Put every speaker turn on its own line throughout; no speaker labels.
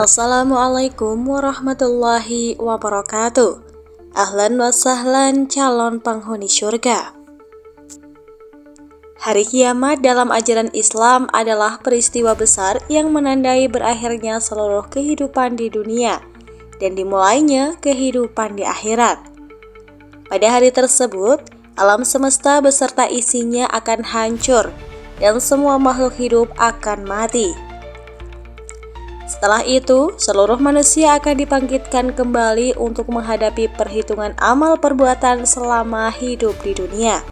Assalamualaikum warahmatullahi wabarakatuh. Ahlan wa sahlan calon penghuni syurga. Hari kiamat dalam ajaran Islam adalah peristiwa besar yang menandai berakhirnya seluruh kehidupan di dunia dan dimulainya kehidupan di akhirat. Pada hari tersebut, alam semesta beserta isinya akan hancur dan semua makhluk hidup akan mati. Setelah itu, seluruh manusia akan dibangkitkan kembali untuk menghadapi perhitungan amal perbuatan selama hidup di dunia.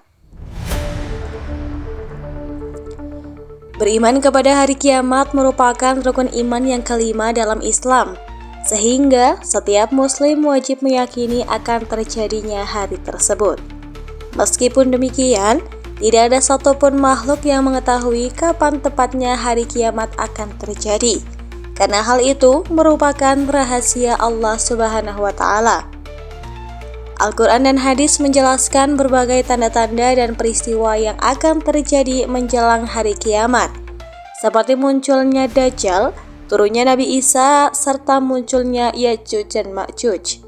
Beriman kepada hari kiamat merupakan rukun iman yang kelima dalam Islam, sehingga setiap muslim wajib meyakini akan terjadinya hari tersebut. Meskipun demikian, tidak ada satupun makhluk yang mengetahui kapan tepatnya hari kiamat akan terjadi, karena hal itu merupakan rahasia Allah Subhanahu wa Ta'ala. Al-Quran dan hadis menjelaskan berbagai tanda-tanda dan peristiwa yang akan terjadi menjelang hari kiamat, seperti munculnya Dajjal, turunnya Nabi Isa, serta munculnya Ya'juj dan Ma'juj.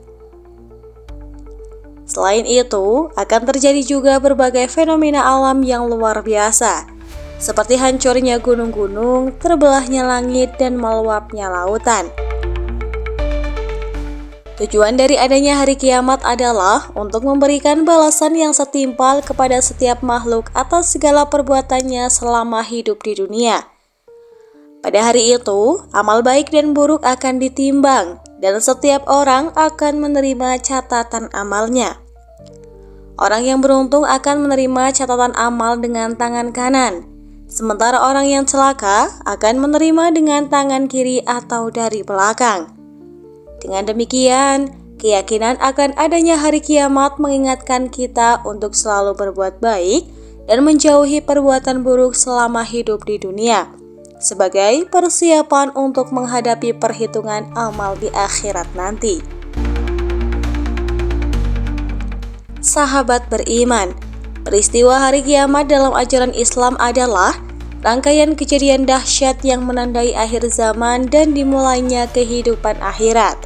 Selain itu, akan terjadi juga berbagai fenomena alam yang luar biasa, seperti hancurnya gunung-gunung, terbelahnya langit, dan meluapnya lautan. Tujuan dari adanya hari kiamat adalah untuk memberikan balasan yang setimpal kepada setiap makhluk atas segala perbuatannya selama hidup di dunia. Pada hari itu, amal baik dan buruk akan ditimbang, dan setiap orang akan menerima catatan amalnya. Orang yang beruntung akan menerima catatan amal dengan tangan kanan, sementara orang yang celaka akan menerima dengan tangan kiri atau dari belakang. Dengan demikian, keyakinan akan adanya hari kiamat mengingatkan kita untuk selalu berbuat baik dan menjauhi perbuatan buruk selama hidup di dunia, sebagai persiapan untuk menghadapi perhitungan amal di akhirat nanti. Sahabat beriman, peristiwa hari kiamat dalam ajaran Islam adalah rangkaian kejadian dahsyat yang menandai akhir zaman dan dimulainya kehidupan akhirat.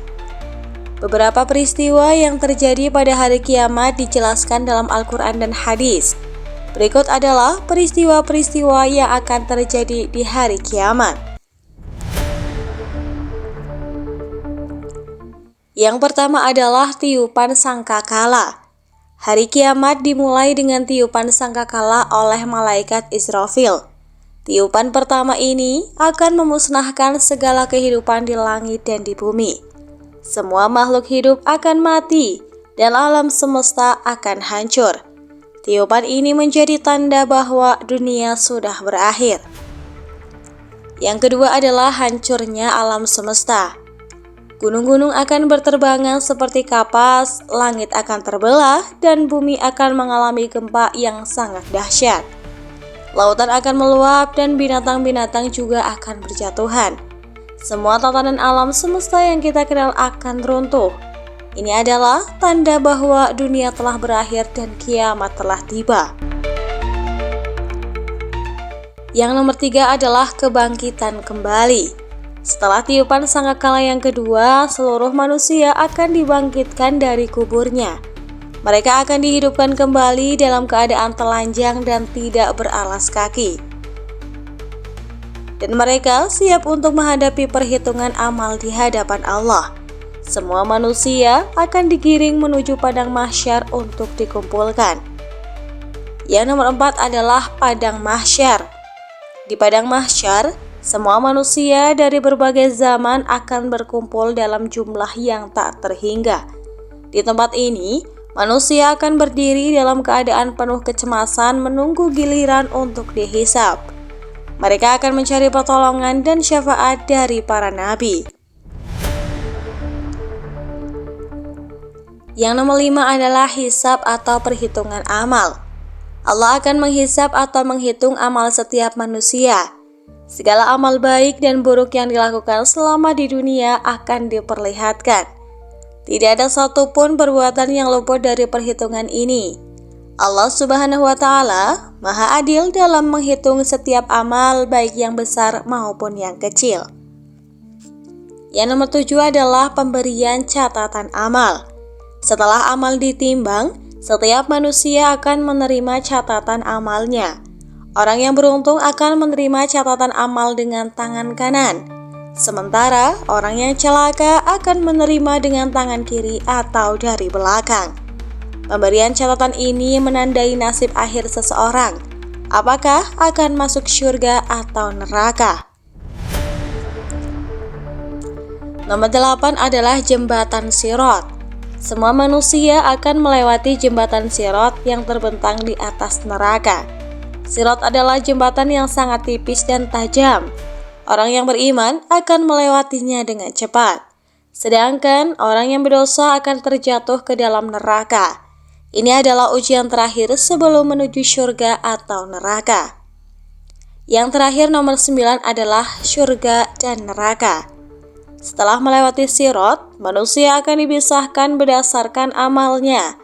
Beberapa peristiwa yang terjadi pada hari kiamat dijelaskan dalam Al-Quran dan hadis. Berikut adalah peristiwa-peristiwa yang akan terjadi di hari kiamat. Yang pertama adalah tiupan sangkakala. Hari kiamat dimulai dengan tiupan sangkakala oleh malaikat Israfil. Tiupan pertama ini akan memusnahkan segala kehidupan di langit dan di bumi. Semua makhluk hidup akan mati dan alam semesta akan hancur. Tiupan ini menjadi tanda bahwa dunia sudah berakhir. Yang kedua adalah hancurnya alam semesta. Gunung-gunung akan berterbangan seperti kapas, langit akan terbelah, dan bumi akan mengalami gempa yang sangat dahsyat. Lautan akan meluap dan binatang-binatang juga akan berjatuhan. Semua tatanan alam semesta yang kita kenal akan runtuh. Ini adalah tanda bahwa dunia telah berakhir dan kiamat telah tiba. Yang nomor 3 adalah kebangkitan kembali. Setelah tiupan sangkakala yang kedua, seluruh manusia akan dibangkitkan dari kuburnya. Mereka akan dihidupkan kembali dalam keadaan telanjang dan tidak beralas kaki. Dan mereka siap untuk menghadapi perhitungan amal di hadapan Allah. Semua manusia akan digiring menuju padang mahsyar untuk dikumpulkan. Yang nomor 4 adalah padang mahsyar. Di padang mahsyar, semua manusia dari berbagai zaman akan berkumpul dalam jumlah yang tak terhingga. Di tempat ini, manusia akan berdiri dalam keadaan penuh kecemasan menunggu giliran untuk dihisab. Mereka akan mencari pertolongan dan syafaat dari para nabi. Yang nomor 5 adalah hisab atau perhitungan amal. Allah akan menghisab atau menghitung amal setiap manusia. Segala amal baik dan buruk yang dilakukan selama di dunia akan diperlihatkan. Tidak ada satupun perbuatan yang luput dari perhitungan ini. Allah Subhanahu wa Ta'ala Maha Adil dalam menghitung setiap amal baik yang besar maupun yang kecil. Yang nomor 7 adalah pemberian catatan amal. Setelah amal ditimbang, setiap manusia akan menerima catatan amalnya. Orang yang beruntung akan menerima catatan amal dengan tangan kanan, sementara orang yang celaka akan menerima dengan tangan kiri atau dari belakang. Pemberian catatan ini menandai nasib akhir seseorang, apakah akan masuk surga atau neraka. Nomor 8 adalah jembatan Sirat. Semua manusia akan melewati jembatan Sirat yang terbentang di atas neraka. Sirat adalah jembatan yang sangat tipis dan tajam. Orang yang beriman akan melewatinya dengan cepat, sedangkan orang yang berdosa akan terjatuh ke dalam neraka. Ini adalah ujian terakhir sebelum menuju surga atau neraka. Yang terakhir nomor 9 adalah surga dan neraka. Setelah melewati Sirat, manusia akan dipisahkan berdasarkan amalnya.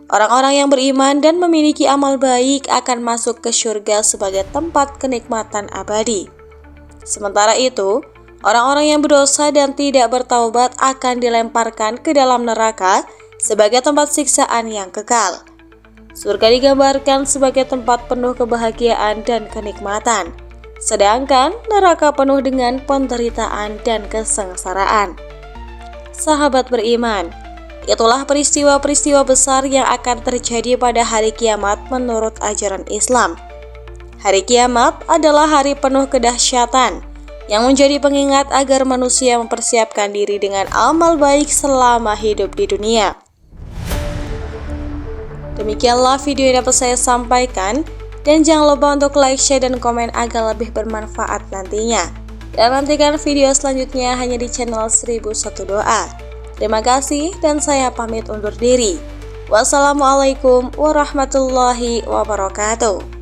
Orang-orang yang beriman dan memiliki amal baik akan masuk ke surga sebagai tempat kenikmatan abadi. Sementara itu, orang-orang yang berdosa dan tidak bertaubat akan dilemparkan ke dalam neraka sebagai tempat siksaan yang kekal. Surga digambarkan sebagai tempat penuh kebahagiaan dan kenikmatan, sedangkan neraka penuh dengan penderitaan dan kesengsaraan. Sahabat beriman, itulah peristiwa-peristiwa besar yang akan terjadi pada hari kiamat menurut ajaran Islam. Hari kiamat adalah hari penuh kedahsyatan yang menjadi pengingat agar manusia mempersiapkan diri dengan amal baik selama hidup di dunia. Demikianlah video yang dapat saya sampaikan, dan jangan lupa untuk like, share, dan komen agar lebih bermanfaat nantinya. Dan nantikan video selanjutnya hanya di channel 1001 Doa. Terima kasih dan saya pamit undur diri. Wassalamualaikum warahmatullahi wabarakatuh.